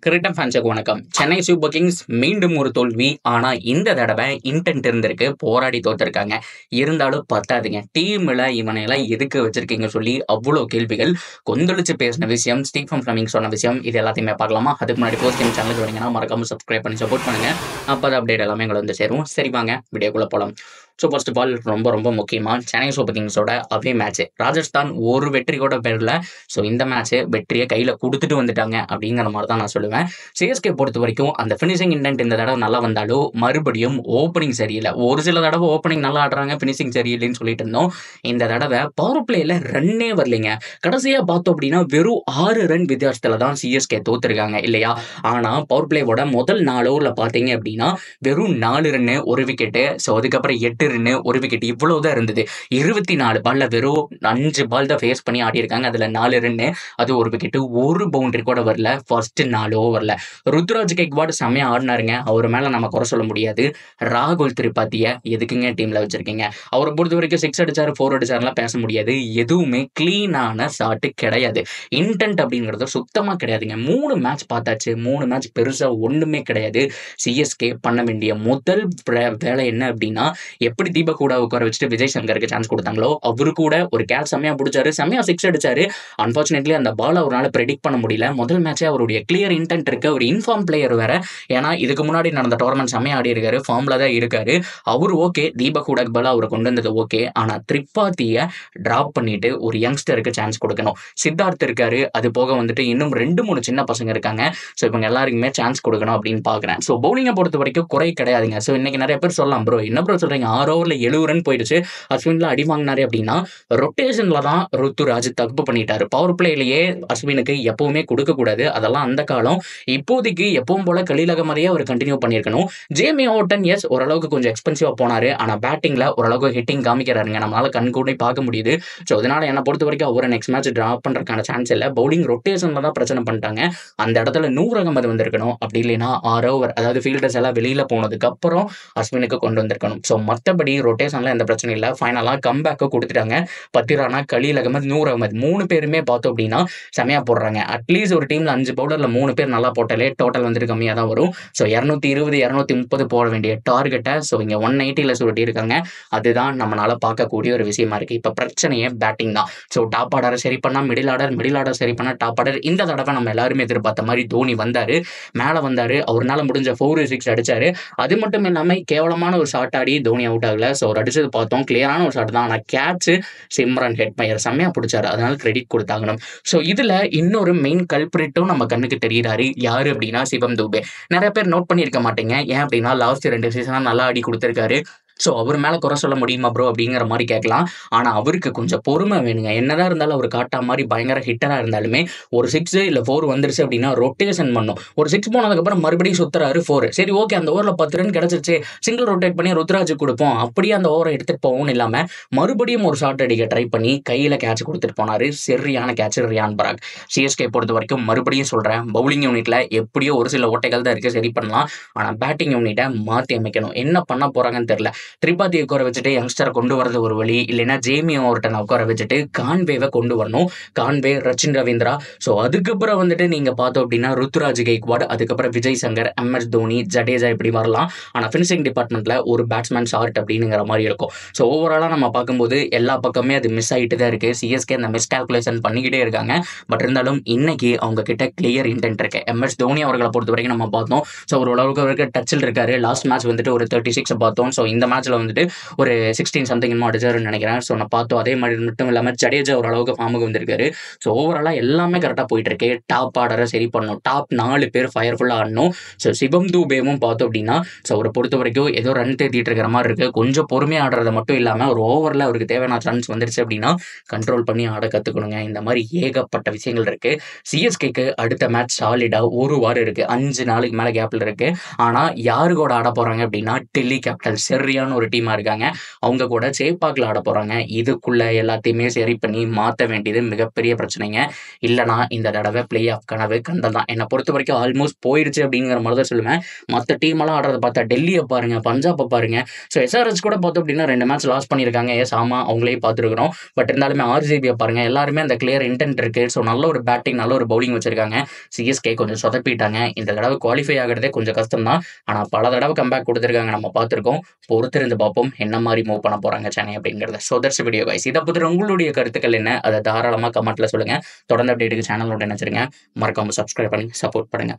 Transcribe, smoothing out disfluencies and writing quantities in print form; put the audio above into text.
Cricket ஃபேன்ஸுக்கு வணக்கம். Chennai super Kings மீண்டும் ஒரு தோல்வி. ஆனா இந்த தடவை இன்டென்ட் இருந்திருக்கு, போராடி தோத்துருக்காங்க. இருந்தாலும் பத்தாதுங்க, டீம்ல இவனையெல்லாம் எதுக்கு வச்சிருக்கீங்க சொல்லி அவ்வளோ கேள்விகள். கொந்தளிச்சு பேசின விஷயம், ஸ்டீஃபன் ஃபிளமிங் சொன்ன விஷயம், இது எல்லாத்தையுமே பார்க்கலாமா? அதுக்கு முன்னாடி ஃபர்ஸ்ட் டைம் சேனலுக்கு வரீங்கன்னா மறக்காம சப்ஸ்கிரைப் பண்ணி சப்போர்ட் பண்ணுங்க. அப்போ அப்டேட் எல்லாமே எங்களை வந்து சேரும். சரி வாங்க வீடியோக்குள்ள போகலாம். ஸோ ஃபர்ஸ்ட் ஆஃப் ஆல் ரொம்ப முக்கியமாக சென்னை சூப்பர் கிங்ஸோட அவே மேட்ச் ராஜஸ்தான் ஒரு வெற்றி கூட பெறல. ஸோ இந்த மேட்ச் வெற்றியை கையில் கொடுத்துட்டு வந்துட்டாங்க அப்படிங்கிற மாதிரி தான் நான் சொல்லுவேன். சிஎஸ்கே பொறுத்த வரைக்கும் அந்த ஃபினிஷிங் இன்டென்ட் இந்த தடவை நல்லா வந்தாலும் மறுபடியும் ஓப்பனிங் சரியில்லை. ஒரு சில தடவை ஓப்பனிங் நல்லா ஆடுறாங்க, ஃபினிஷிங் சரியில்லைன்னு சொல்லிட்டு இருந்தோம். இந்த தடவை பவர் பிளேயில் ரன்னே வரலைங்க. கடைசியாக பார்த்தோம் அப்படின்னா வெறும் 6 ரன் வித்தியாசத்தில் தான் சிஎஸ்கே தோத்துருக்காங்க இல்லையா? ஆனால் பவர் பிளேவோட முதல் 4 ஓவரில் பார்த்தீங்க அப்படின்னா வெறும் 4 ரன்னு, ஒரு விக்கெட்டு. ஸோ அதுக்கப்புறம் 8 ரன்னு, ஒரு விக்கெட், இவ்வளவுதான் இருந்தது. 24 பால்ல வெறும் 5 பால் தான் ஃபேஸ் பண்ணி ஆடி இருக்காங்க. அதுல 4 ரன்னு, அது ஒரு விக்கெட், ஒரு பவுண்டரி கூட வரல ஃபர்ஸ்ட் 4 ஓவர்ல. ருத்ராஜ் கெய்க்வாட் செம்மையா ஆடினாருங்க, அவர் மேல நம்ம குறை சொல்ல முடியாது. ராகுல் திரிபாத்தியை எதுக்குங்க டீம்ல வச்சிருக்கீங்க? அவரை பொறுத்த வரைக்கும் 6 அடிச்சாரு 4 அடிச்சாருலாம் பேச முடியாது. எதுவுமே கிளீனான ஷாட் கிடையாது. இன்டென்ட் அப்படிங்கிறது சுத்தமா கிடையாதுங்க. 3 மேட்ச் பார்த்தாச்சு, 3 மேட்ச் பெருசா ஒண்ணுமே கிடையாது. சிஎஸ்கே பண்ண வேண்டிய முதல் வேலை என்ன அப்படின்னா, எப்படி தீபக் கூட உட்கார வச்சுட்டு விஜய் சங்கருக்கு சான்ஸ் கொடுத்தாங்களோ, அவரு கூட ஒரு கேட்ச் செம்மையா பிடிச்சாரு, செம்மையா 6 அடிச்சாரு. அன்பார்ச்சுனேட்லி அந்த பால் அவரால் ப்ரெடிக்ட் பண்ண முடியல. முதல் மேட்சே அவருடைய கிளியர் இன்டென்ட் இருக்கு. ஒரு இன்ஃபார்ம் பிளேயர் வேற. ஏன்னா இதுக்கு முன்னாடி நடந்த டோர்னமெண்ட் செம்மையா ஆடி இருக்காரு, ஃபார்ம்ல தான் இருக்காரு. அவரு ஓகே, தீபக் கூட பால் அவரை கொண்டு வந்தது ஓகே. ஆனா திரிபாத்தியை டிராப் பண்ணிட்டு ஒரு யங்ஸ்டருக்கு சான்ஸ் கொடுக்கணும். சித்தார்த் இருக்காரு, அது போக வந்துட்டு இன்னும் 2-3 சின்ன பசங்க இருக்காங்க. ஸோ இவங்க எல்லாருக்குமே சான்ஸ் கொடுக்கணும் அப்படின்னு பாக்குறேன். ஸோ பவுலிங்கை பொறுத்த வரைக்கும் குறை கிடையாதுங்க. ஸோ இன்னைக்கு நிறைய பேர் சொல்லலாம், ப்ரோ என்ன ப்ரோ சொல்றீங்க, 6 ஓவரில் 7 ரன் போயிடுச்சு, அஸ்வின்ல அடி வாங்கினாரு அப்படின்னா, ரொட்டேஷன்ல தான் ருத்துராஜ் தப்பு பண்ணிட்டாரு. பவர் பிளேலயே அஸ்வினுக்கு எப்பவுமே கொடுக்க கூடாது, அதெல்லாம் அந்த காலம். இப்போதைக்கு எப்பவும் போல கலீல் அகமதையே அவர் கண்டினியூ பண்ணியிருக்கணும். ஜேமி ஓட்டன் எஸ் ஓரளவுக்கு கொஞ்சம் எக்ஸ்பென்சிவா போனாரு, ஆனா பேட்டிங்ல ஓரளவுக்கு ஹிட்டிங் காமிக்கிறாருங்க, நம்மளால கண்கூட பார்க்க முடியுது. ஸோ அதனால என்ன பொறுத்த வரைக்கும் அவரை நெக்ஸ்ட் மேட்ச் டிராப் பண்றதுக்கான சான்ஸ் இல்லை. பவுலிங் ரொட்டேஷன்ல தான் பிரச்சனை பண்ணிட்டாங்க. அந்த இடத்துல நூர் அகமது வந்திருக்கணும், அப்படி இல்லைன்னா 6 ஓவர் அதாவது ஃபீல்டர்ஸ் எல்லாம் வெளியில போனதுக்கு அப்புறம் அஸ்வினுக்கு கொண்டு வந்திருக்கணும். ஸோ மற்றபடி ரொட்டேஷன்ல எந்த பிரச்சனையும் இல்லை. ஃபைனலாக கம்பேக்கை கொடுத்துட்டாங்க. பத்திரானா, கலீல் அகமது, நூர் அகமது 3 பேருமே பார்த்தோம் அப்படின்னா செமையா போடுறாங்க. அட்லீஸ்ட் ஒரு டீம்ல 5 பவுலர்ல 3 பேர் நல்லா போட்டாலே டோட்டல் வந்துட்டு கம்மியாக தான் வரும். ஸோ 220 230 போட வேண்டிய டார்கெட்டை ஸோ இங்கே 180ல சுருட்டி இருக்காங்க. அதுதான் நம்மளால பார்க்கக்கூடிய ஒரு விஷயமா இருக்கு. இப்போ பிரச்சனையே பேட்டிங் தான். ஸோ டாப் ஆர்டரை சரி பண்ணா மிடில் ஆர்டர் சரி பண்ணா டாப் ஆர்டர். இந்த தடவை நம்ம எல்லாருமே எதிர்பார்த்த மாதிரி தோனி வந்தாரு, மேலே வந்தாரு, அவர்னால முடிஞ்ச 4-6 அடிச்சாரு. அது மட்டும் இல்லாமல் கேவலமான ஒரு ஷாட் ஆடி தோனி அவுட் ஆகல. ஸோ அவர் அடிச்சது பார்த்தோம், கிளியரான ஒரு ஷாட் தான். ஆனால் கேட்ச் சிம்ரன் ஹெட்மயர் செம்மையா பிடிச்சாரு, அதனால கிரெடிட் கொடுத்தாங்கணும். ஸோ இதுல இன்னொரு மெயின் கல்பிரிட்டும் நம்ம கண்ணுக்கு தெரிகிறாரு. யாரு அப்படின்னா சிவம் தூபே. நிறைய பேர் நோட் பண்ணியிருக்க மாட்டீங்க, ஏன் அப்படின்னா லாஸ்ட் 2 சீசனா நல்லா ஆடி கொடுத்துருக்காரு. ஸோ அவர் மேலே குறை சொல்ல முடியுமா ப்ரோ அப்படிங்கிற மாதிரி கேட்கலாம். ஆனால் அவருக்கு கொஞ்சம் பொறுமை வேணுங்க. என்னதான் இருந்தாலும் அவர் காட்டா மாதிரி பயங்கர ஹிட்டராக இருந்தாலுமே ஒரு 6 இல்லை 4 வந்துருச்சு அப்படின்னா ரொட்டேஷன் பண்ணும். ஒரு 6 போனதுக்கப்புறம் மறுபடியும் சுத்துறாரு 4. சரி ஓகே, அந்த ஓவரில் 10 ரன் கிடச்சிருச்சு, சிங்கிள் ரொட்டேட் பண்ணி ருத்ராஜுக்கு கொடுப்போம், அப்படியே அந்த ஓவரை எடுத்துகிட்டு போகவும் இல்லாமல் மறுபடியும் ஒரு ஷாட் அடிக்க ட்ரை பண்ணி கையில் கேட்ச் கொடுத்துட்டு போனார். சரியான கேட்ச் ரியான் பராக். சிஎஸ்கே பொறுத்த வரைக்கும் மறுபடியும் சொல்கிறேன், பவுலிங் யூனிட்டில் எப்படியோ ஒரு சில ஓட்டைகள் தான் இருக்குது, சரி பண்ணலாம். ஆனால் பேட்டிங் யூனிட்டை மாற்றி அமைக்கணும். என்ன பண்ண போகிறாங்கன்னு தெரியல. திரிபாத்தியை உட்கார வச்சுட்டு யங்ஸ்டரை கொண்டு வரது ஒரு வழி, இல்லைன்னா ஜேமி ஓவர்டனை உட்கார வச்சுட்டு கான்வேவை கொண்டு வரணும். கான்வே, ரச்சின் ரவீந்திரா. ஸோ அதுக்கப்புறம் வந்துட்டு நீங்க பார்த்தோம் அப்படின்னா ருத்துராஜ் கெய்க்வாட், அதுக்கப்புறம் விஜய் சங்கர், MS தோனி, ஜடேஜா இப்படி வரலாம். ஆனால் ஃபினிஷிங் டிபார்ட்மெண்ட்ல ஒரு பேட்ஸ்மேன் ஷார்ட் அப்படிங்கிற மாதிரி இருக்கும். ஸோ ஓவராலாக நம்ம பார்க்கும்போது எல்லா பக்கமே அது மிஸ் ஆகிட்டு தான் இருக்கு. சிஎஸ்கே அந்த மிஸ் கால்குலேஷன் பண்ணிக்கிட்டே இருக்காங்க. பட் இருந்தாலும் இன்னைக்கு அவங்க கிட்ட கிளியர் இன்டென்ட் இருக்கு. MS தோனி அவர்களை பொறுத்த வரைக்கும் நம்ம பார்த்தோம். ஸோ ஒரு ஓரளவுக்கு டச்சில் இருக்காரு. லாஸ்ட் மேட்ச் வந்துட்டு ஒரு 36 பார்த்தோம். ஸோ இந்த மேட்ச்ல வந்துட்டு ஒரு 16 சம்திங் அடிச்சாருன்னு நினைக்கிறேன். ஸோ நான் பார்த்தோம். அதே மாதிரி மட்டும் இல்லாமல் ஜடேஜா ஓரளவுக்கு ஃபார்முக்கு வந்திருக்காரு. ஸோ ஓவராலாக எல்லாமே கரெக்டாக போயிட்டு இருக்கு. டாப் ஆர்டரை சரி பண்ணணும், டாப் 4 பேர் ஃபயர்ஃபுல்லாக ஆடணும். ஸோ சிவம் தூபேவும் பார்த்தோம் அப்படின்னா ஸோ அவரை பொறுத்த வரைக்கும் ஏதோ ரன் தேத்திட்டு இருக்கிற மாதிரி இருக்கு. கொஞ்சம் பொறுமையாக ஆடுறத மட்டும் இல்லாமல் ஒரு ஓவரில் அவருக்கு தேவையான ரன்ஸ் வந்துருச்சு அப்படின்னா கண்ட்ரோல் பண்ணி ஆட கற்றுக்கணுங்க. இந்த மாதிரி ஏகப்பட்ட விஷயங்கள் இருக்கு. சிஎஸ்கேக்கு அடுத்த மேட்ச் சாலிடாக ஒரு வாரம் இருக்கு, 5 நாளுக்கு மேலே கேப்பில் இருக்கு. ஆனால் யாரு கூட ஆட போறாங்க அப்படின்னா டெல்லி கேபிட்டல்ஸ். சரியான ஸ்டேபிளான ஒரு டீமா இருக்காங்க. அவங்க கூட சேப்பாக்ல ஆட போறாங்க. இதுக்குள்ள எல்லாத்தையுமே சரி பண்ணி மாத்த வேண்டியது மிகப்பெரிய பிரச்சனைங்க. இல்லனா இந்த தடவை பிளே ஆஃப் கனவு கண்டல் தான். என்ன பொறுத்தவரைக்கும் ஆல்மோஸ்ட் போயிடுச்சு அப்படிங்கிற மாரி தான் சொல்லுவேன். மத்த டீம் எல்லாம் ஆடுறத பார்த்தா டெல்லிய பாருங்க, பஞ்சாப பாருங்க. எஸ்ஆர்எச் கூட பார்த்தோம் அப்படின்னா 2 மேட்ச் லாஸ் பண்ணியிருக்காங்க. எஸ் ஆமா அவங்களையும் பார்த்துருக்கிறோம். பட் இருந்தாலுமே ஆர்சிபிய பாருங்க. எல்லாருமே அந்த கிளியர் இன்டென்ட் இருக்கு. நல்ல ஒரு பேட்டிங், நல்ல ஒரு பவுலிங் வச்சிருக்காங்க. சிஎஸ்கே கொஞ்சம் சொதப்பிட்டாங்க. இந்த தடவை குவாலிஃபை ஆகுறதே கொஞ்சம் கஷ்டம் தான். ஆனா பல தடவை கம்பேக் குடுத்திருக்காங்க. நம்ம பார்த்திருக்கோம். பொறுத்திருந்து பார்ப்போம் என்ன மாரி மூவ் பண்ண போறாங்க சென்னை அப்படிங்கிறத. That's video guys. இத பத்தி உங்களுடைய கருத்துக்கள் என்ன? அத தாராளமா கமெண்ட்ல சொல்லுங்க. தொடர்ந்து அப்டேட்டுக்கு சேனலோட இணைஞ்சிருங்க. மறக்காம சப்ஸ்கிரைப் பண்ணி சப்போர்ட் பண்ணுங்க.